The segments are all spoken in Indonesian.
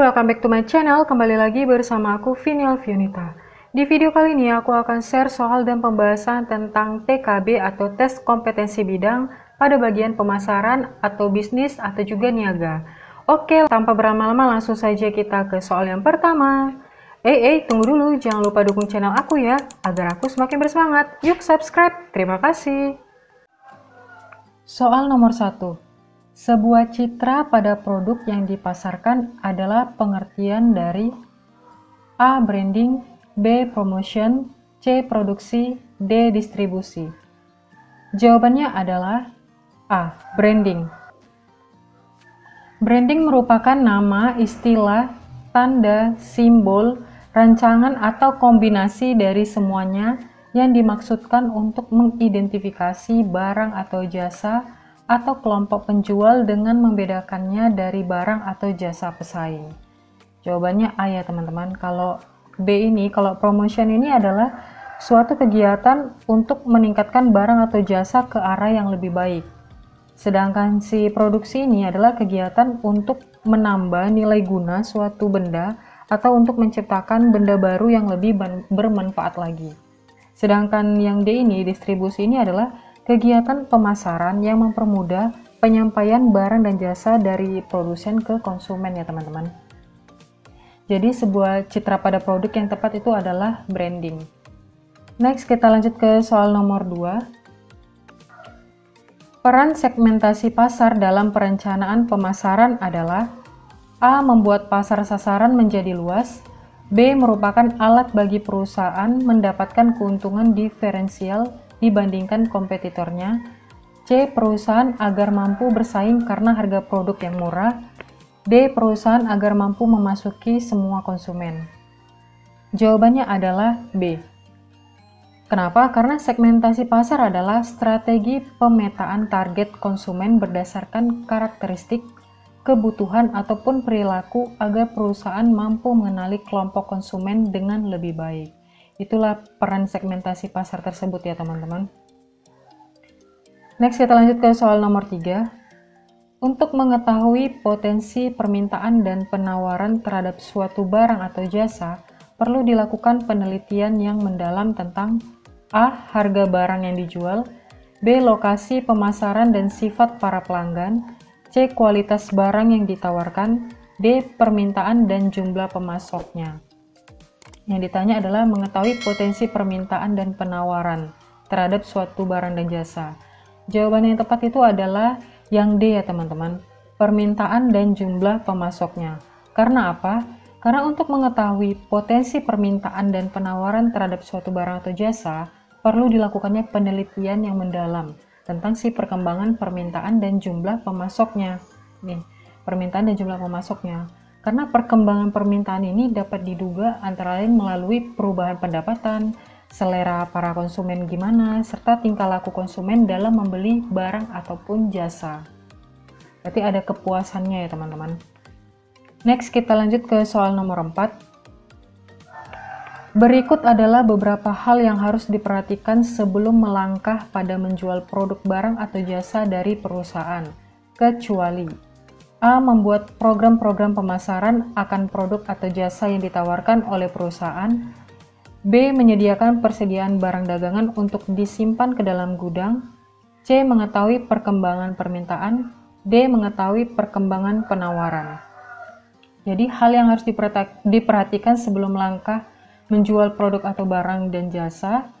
welcome back to my channel. Kembali lagi bersama aku, Vini Alfionita. Di video kali ini aku akan share soal dan pembahasan tentang TKB atau tes kompetensi bidang pada bagian pemasaran atau bisnis atau juga niaga. Oke, tanpa berlama-lama langsung saja kita ke soal yang pertama. Tunggu dulu, jangan lupa dukung channel aku ya, agar aku semakin bersemangat. Yuk subscribe, terima kasih. Soal nomor 1. Sebuah citra pada produk yang dipasarkan adalah pengertian dari A. Branding, B. Promotion, C. Produksi, D. Distribusi. Jawabannya adalah A. Branding. Branding merupakan nama, istilah, tanda, simbol, rancangan atau kombinasi dari semuanya yang dimaksudkan untuk mengidentifikasi barang atau jasa atau kelompok penjual dengan membedakannya dari barang atau jasa pesaing. Jawabannya A ya teman-teman. Kalau B ini, kalau promotion ini adalah suatu kegiatan untuk meningkatkan barang atau jasa ke arah yang lebih baik. Sedangkan si produksi ini adalah kegiatan untuk menambah nilai guna suatu benda atau untuk menciptakan benda baru yang lebih bermanfaat lagi. Sedangkan yang D ini, distribusi ini adalah kegiatan pemasaran yang mempermudah penyampaian barang dan jasa dari produsen ke konsumen ya teman-teman. Jadi sebuah citra pada produk yang tepat itu adalah branding. Next kita lanjut ke soal nomor 2. Peran segmentasi pasar dalam perencanaan pemasaran adalah A. Membuat pasar sasaran menjadi luas, B. Merupakan alat bagi perusahaan mendapatkan keuntungan diferensial dibandingkan kompetitornya, C. Perusahaan agar mampu bersaing karena harga produk yang murah, D. Perusahaan agar mampu memasuki semua konsumen. Jawabannya adalah B. Kenapa? Karena segmentasi pasar adalah strategi pemetaan target konsumen berdasarkan karakteristik, kebutuhan ataupun perilaku agar perusahaan mampu mengenali kelompok konsumen dengan lebih baik. Itulah peran segmentasi pasar tersebut ya teman-teman. Next kita lanjut ke soal nomor 3. Untuk mengetahui potensi permintaan dan penawaran terhadap suatu barang atau jasa, perlu dilakukan penelitian yang mendalam tentang A. Harga barang yang dijual, B. Lokasi pemasaran dan sifat para pelanggan, C. Kualitas barang yang ditawarkan, D. Permintaan dan jumlah pemasoknya. Yang ditanya adalah mengetahui potensi permintaan dan penawaran terhadap suatu barang dan jasa. Jawaban yang tepat itu adalah yang D ya teman-teman, permintaan dan jumlah pemasoknya. Karena apa? Karena untuk mengetahui potensi permintaan dan penawaran terhadap suatu barang atau jasa, perlu dilakukannya penelitian yang mendalam tentang si perkembangan permintaan dan jumlah pemasoknya. Nih, permintaan dan jumlah pemasoknya. Karena perkembangan permintaan ini dapat diduga antara lain melalui perubahan pendapatan, selera para konsumen gimana, serta tingkah laku konsumen dalam membeli barang ataupun jasa. Berarti ada kepuasannya ya teman-teman. Next kita lanjut ke soal nomor 4. Berikut adalah beberapa hal yang harus diperhatikan sebelum melangkah pada menjual produk barang atau jasa dari perusahaan, kecuali A. Membuat program-program pemasaran akan produk atau jasa yang ditawarkan oleh perusahaan, B. Menyediakan persediaan barang dagangan untuk disimpan ke dalam gudang, C. Mengetahui perkembangan permintaan, D. Mengetahui perkembangan penawaran. Jadi hal yang harus diperhatikan sebelum langkah menjual produk atau barang dan jasa,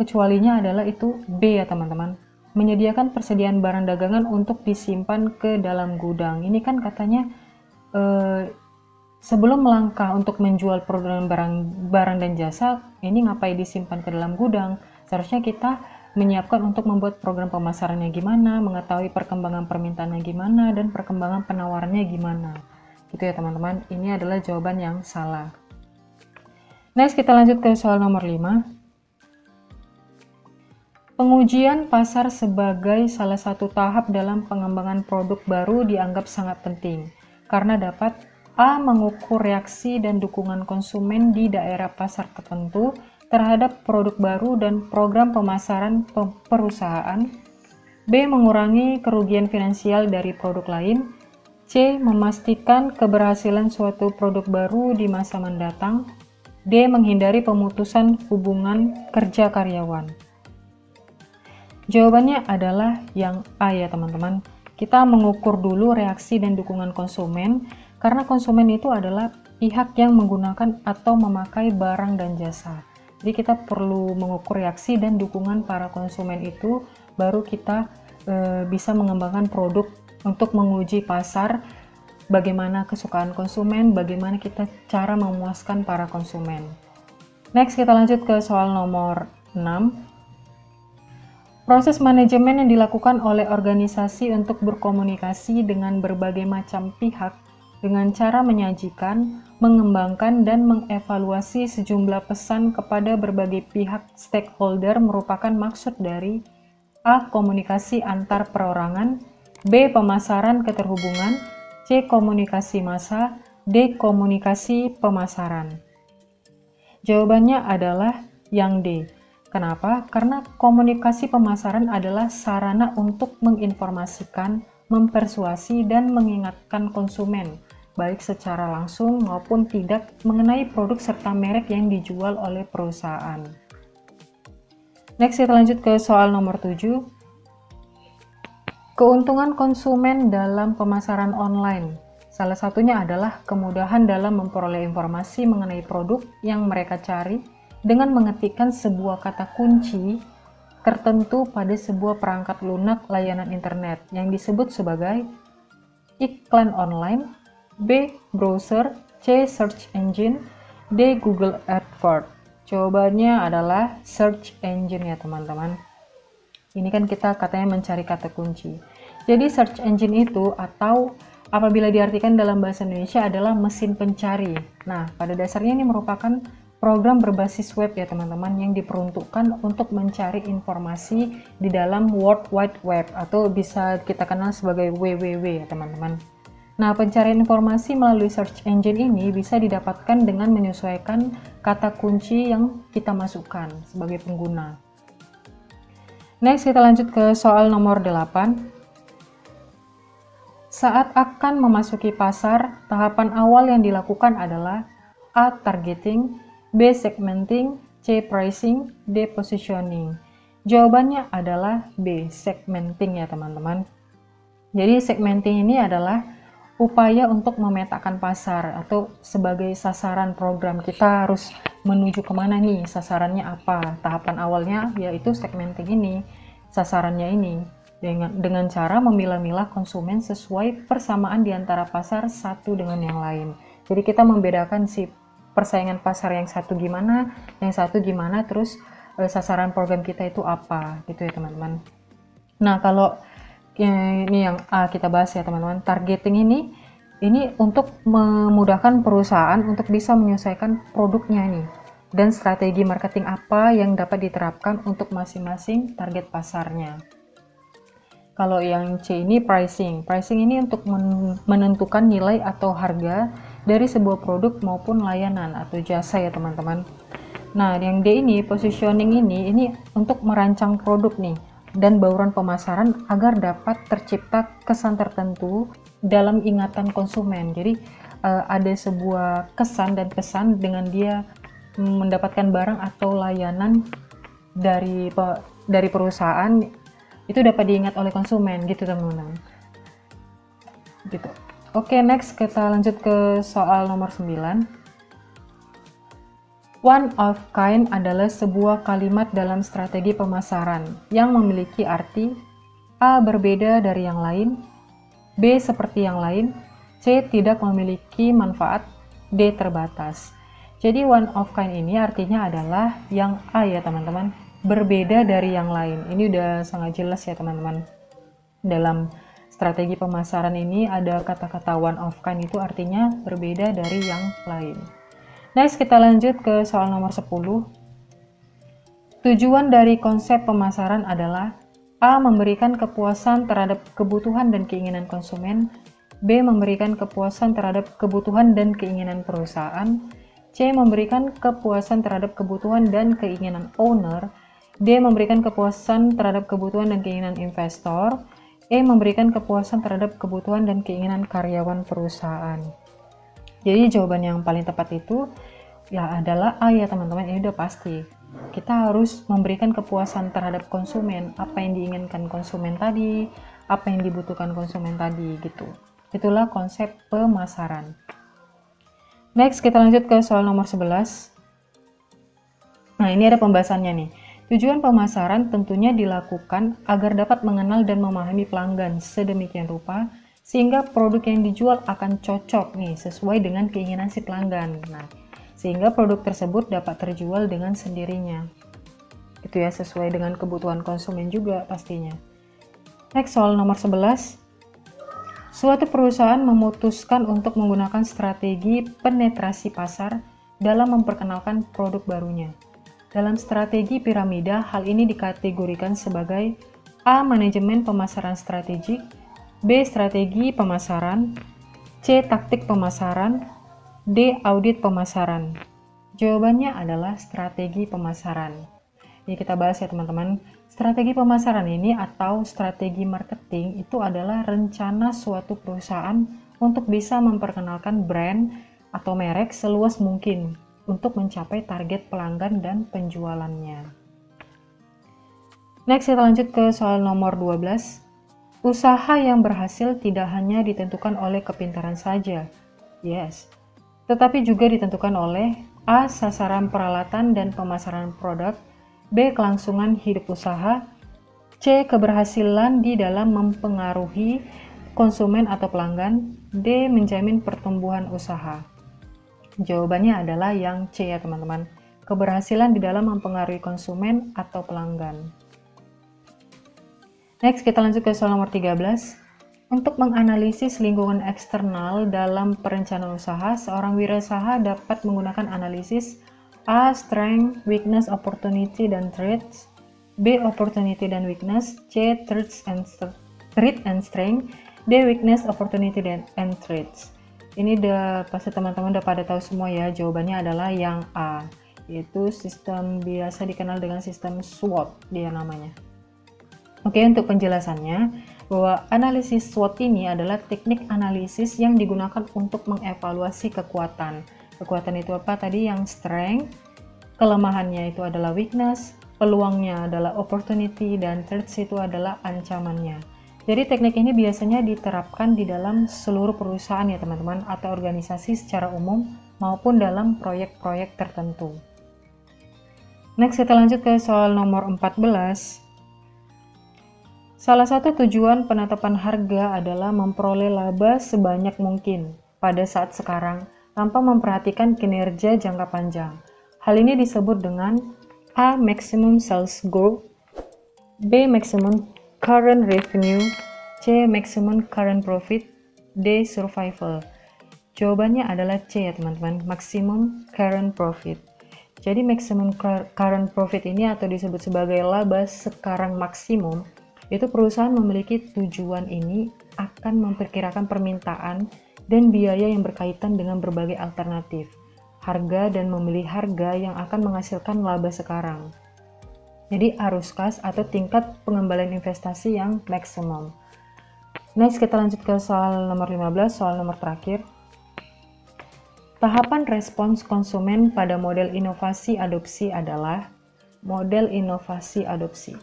kecualinya adalah itu B ya teman-teman. Menyediakan persediaan barang dagangan untuk disimpan ke dalam gudang. Ini kan katanya sebelum melangkah untuk menjual produk dan barang dan jasa, ini ngapain disimpan ke dalam gudang? Seharusnya kita menyiapkan untuk membuat program pemasarannya gimana, mengetahui perkembangan permintaannya gimana, dan perkembangan penawarannya gimana. Gitu ya teman-teman, ini adalah jawaban yang salah. Next kita lanjut ke soal nomor 5. Pengujian pasar sebagai salah satu tahap dalam pengembangan produk baru dianggap sangat penting, karena dapat A. Mengukur reaksi dan dukungan konsumen di daerah pasar tertentu terhadap produk baru dan program pemasaran perusahaan, B. Mengurangi kerugian finansial dari produk lain, C. Memastikan keberhasilan suatu produk baru di masa mendatang. D. Menghindari pemutusan hubungan kerja karyawan. Jawabannya adalah yang A ya teman-teman. Kita mengukur dulu reaksi dan dukungan konsumen, karena konsumen itu adalah pihak yang menggunakan atau memakai barang dan jasa. Jadi kita perlu mengukur reaksi dan dukungan para konsumen itu, baru kita bisa mengembangkan produk untuk menguji pasar, bagaimana kesukaan konsumen, bagaimana kita cara memuaskan para konsumen. Next, kita lanjut ke soal nomor 6. Proses manajemen yang dilakukan oleh organisasi untuk berkomunikasi dengan berbagai macam pihak dengan cara menyajikan, mengembangkan, dan mengevaluasi sejumlah pesan kepada berbagai pihak stakeholder merupakan maksud dari A. Komunikasi antar perorangan, B. Pemasaran keterhubungan, C. Komunikasi massa, D. Komunikasi pemasaran. Jawabannya adalah yang D. Kenapa? Karena komunikasi pemasaran adalah sarana untuk menginformasikan, mempersuasi, dan mengingatkan konsumen, baik secara langsung maupun tidak, mengenai produk serta merek yang dijual oleh perusahaan. Next, kita lanjut ke soal nomor 7. Keuntungan konsumen dalam pemasaran online. Salah satunya adalah kemudahan dalam memperoleh informasi mengenai produk yang mereka cari dengan mengetikkan sebuah kata kunci tertentu pada sebuah perangkat lunak layanan internet yang disebut sebagai iklan online, B. Browser, C. Search engine, D. Google AdWords. Jawabannya adalah search engine ya teman-teman. Ini kan kita katanya mencari kata kunci. Jadi search engine itu, atau apabila diartikan dalam bahasa Indonesia, adalah mesin pencari. Nah, pada dasarnya ini merupakan program berbasis web ya teman-teman, yang diperuntukkan untuk mencari informasi di dalam World Wide Web, atau bisa kita kenal sebagai WWW ya teman-teman. Nah, pencarian informasi melalui search engine ini bisa didapatkan dengan menyesuaikan kata kunci yang kita masukkan sebagai pengguna. Next, kita lanjut ke soal nomor 8. Saat akan memasuki pasar, tahapan awal yang dilakukan adalah A. Targeting, B. Segmenting, C. Pricing, D. Positioning. Jawabannya adalah B. Segmenting ya teman-teman. Jadi segmenting ini adalah upaya untuk memetakan pasar, atau sebagai sasaran program. Kita harus menuju kemana nih, sasarannya apa. Tahapan awalnya yaitu segmenting ini, sasarannya ini. Dengan cara memilah-milah konsumen sesuai persamaan di antara pasar satu dengan yang lain. Jadi kita membedakan si persaingan pasar yang satu gimana, yang satu gimana, terus sasaran program kita itu apa, gitu ya teman-teman. Nah, kalau ini yang A kita bahas ya teman-teman, targeting ini untuk memudahkan perusahaan untuk bisa menyesuaikan produknya nih, dan strategi marketing apa yang dapat diterapkan untuk masing-masing target pasarnya. Kalau yang C ini pricing ini untuk menentukan nilai atau harga dari sebuah produk maupun layanan atau jasa ya teman-teman. Nah, yang D ini positioning ini untuk merancang produk nih dan bauran pemasaran agar dapat tercipta kesan tertentu dalam ingatan konsumen. Jadi ada sebuah kesan dengan dia mendapatkan barang atau layanan dari perusahaan, itu dapat diingat oleh konsumen gitu teman-teman. Gitu. Oke, next kita lanjut ke soal nomor 9. One of kind adalah sebuah kalimat dalam strategi pemasaran yang memiliki arti A. Berbeda dari yang lain, B. Seperti yang lain, C. Tidak memiliki manfaat, D. Terbatas. Jadi one of kind ini artinya adalah yang A ya teman-teman, berbeda dari yang lain. Ini udah sangat jelas ya teman-teman. Dalam strategi pemasaran ini ada kata-kata one of kind, itu artinya berbeda dari yang lain. Next, kita lanjut ke soal nomor 10. Tujuan dari konsep pemasaran adalah A. Memberikan kepuasan terhadap kebutuhan dan keinginan konsumen, B. Memberikan kepuasan terhadap kebutuhan dan keinginan perusahaan, C. Memberikan kepuasan terhadap kebutuhan dan keinginan owner, D. Memberikan kepuasan terhadap kebutuhan dan keinginan investor, E. Memberikan kepuasan terhadap kebutuhan dan keinginan karyawan perusahaan. Jadi jawaban yang paling tepat itu ya adalah A ya teman-teman, ini udah pasti. Kita harus memberikan kepuasan terhadap konsumen, apa yang diinginkan konsumen tadi, apa yang dibutuhkan konsumen tadi gitu. Itulah konsep pemasaran. Next, kita lanjut ke soal nomor 11. Nah, ini ada pembahasannya nih. Tujuan pemasaran tentunya dilakukan agar dapat mengenal dan memahami pelanggan sedemikian rupa sehingga produk yang dijual akan cocok nih sesuai dengan keinginan si pelanggan. Nah, sehingga produk tersebut dapat terjual dengan sendirinya. Itu ya, sesuai dengan kebutuhan konsumen juga pastinya. Next, soal nomor 11. Suatu perusahaan memutuskan untuk menggunakan strategi penetrasi pasar dalam memperkenalkan produk barunya. Dalam strategi piramida, hal ini dikategorikan sebagai A. Manajemen pemasaran strategik, B. Strategi pemasaran, C. Taktik pemasaran, D. Audit pemasaran. Jawabannya adalah strategi pemasaran. Ini kita bahas ya teman-teman. Strategi pemasaran ini atau strategi marketing itu adalah rencana suatu perusahaan untuk bisa memperkenalkan brand atau merek seluas mungkin untuk mencapai target pelanggan dan penjualannya. Next, kita lanjut ke soal nomor 12. Usaha yang berhasil tidak hanya ditentukan oleh kepintaran saja, yes, tetapi juga ditentukan oleh A. Sasaran peralatan dan pemasaran produk, B. Kelangsungan hidup usaha, C. Keberhasilan di dalam mempengaruhi konsumen atau pelanggan, D. Menjamin pertumbuhan usaha. Jawabannya adalah yang C ya teman-teman, keberhasilan di dalam mempengaruhi konsumen atau pelanggan. Next, kita lanjut ke soal nomor 13. Untuk menganalisis lingkungan eksternal dalam perencanaan usaha, seorang wirausaha dapat menggunakan analisis A. Strength, weakness, opportunity, dan threats, B. Opportunity dan weakness, C. Threat and strength, D. Weakness, opportunity, and threats. Ini pasti teman-teman udah pada tahu semua ya, jawabannya adalah yang A, yaitu sistem biasa dikenal dengan sistem SWOT dia namanya. Oke, untuk penjelasannya, bahwa analisis SWOT ini adalah teknik analisis yang digunakan untuk mengevaluasi kekuatan. Kekuatan itu apa tadi? Yang strength, kelemahannya itu adalah weakness, peluangnya adalah opportunity, dan threats itu adalah ancamannya. Jadi teknik ini biasanya diterapkan di dalam seluruh perusahaan ya teman-teman, atau organisasi secara umum maupun dalam proyek-proyek tertentu. Next, kita lanjut ke soal nomor 14. Salah satu tujuan penetapan harga adalah memperoleh laba sebanyak mungkin pada saat sekarang tanpa memperhatikan kinerja jangka panjang. Hal ini disebut dengan A. Maximum sales growth, B. Maximum current revenue, C. Maximum current profit, D. Survival. Jawabannya adalah C ya teman-teman, maximum current profit. Jadi maximum current profit ini atau disebut sebagai laba sekarang maksimum, itu perusahaan memiliki tujuan ini akan memperkirakan permintaan dan biaya yang berkaitan dengan berbagai alternatif, harga dan memilih harga yang akan menghasilkan laba sekarang. Jadi arus kas atau tingkat pengembalian investasi yang maksimum. Next, kita lanjut ke soal nomor 15, soal nomor terakhir. Tahapan respons konsumen pada model inovasi adopsi adalah model inovasi adopsi.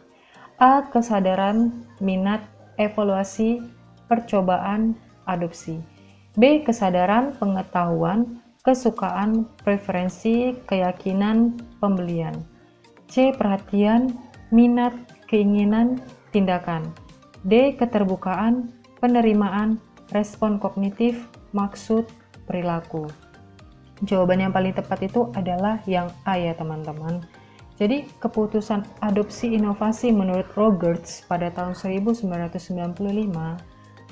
A. Kesadaran, minat, evaluasi, percobaan, adopsi. B. Kesadaran, pengetahuan, kesukaan, preferensi, keyakinan, pembelian. C. Perhatian, minat, keinginan, tindakan. D. Keterbukaan, penerimaan, respon kognitif, maksud, perilaku. Jawaban yang paling tepat itu adalah yang A ya teman-teman. Jadi keputusan adopsi inovasi menurut Rogers pada tahun 1995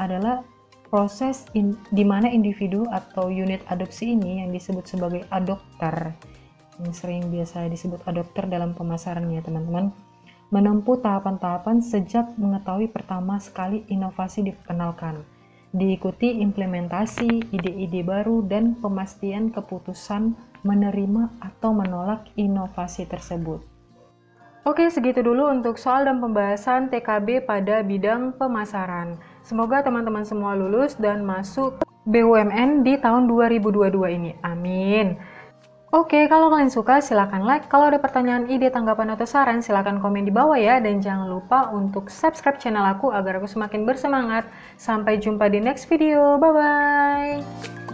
adalah proses di mana individu atau unit adopsi ini yang disebut sebagai adopter, yang sering biasa disebut adopter dalam pemasaran ya teman-teman, menempuh tahapan-tahapan sejak mengetahui pertama sekali inovasi diperkenalkan, diikuti implementasi ide-ide baru dan pemastian keputusan menerima atau menolak inovasi tersebut. Oke, segitu dulu untuk soal dan pembahasan TKB pada bidang pemasaran. Semoga teman-teman semua lulus dan masuk BUMN di tahun 2022 ini. Amin. Oke, kalau kalian suka silahkan like. Kalau ada pertanyaan, ide, tanggapan, atau saran, silahkan komen di bawah ya. Dan jangan lupa untuk subscribe channel aku agar aku semakin bersemangat. Sampai jumpa di next video. Bye-bye.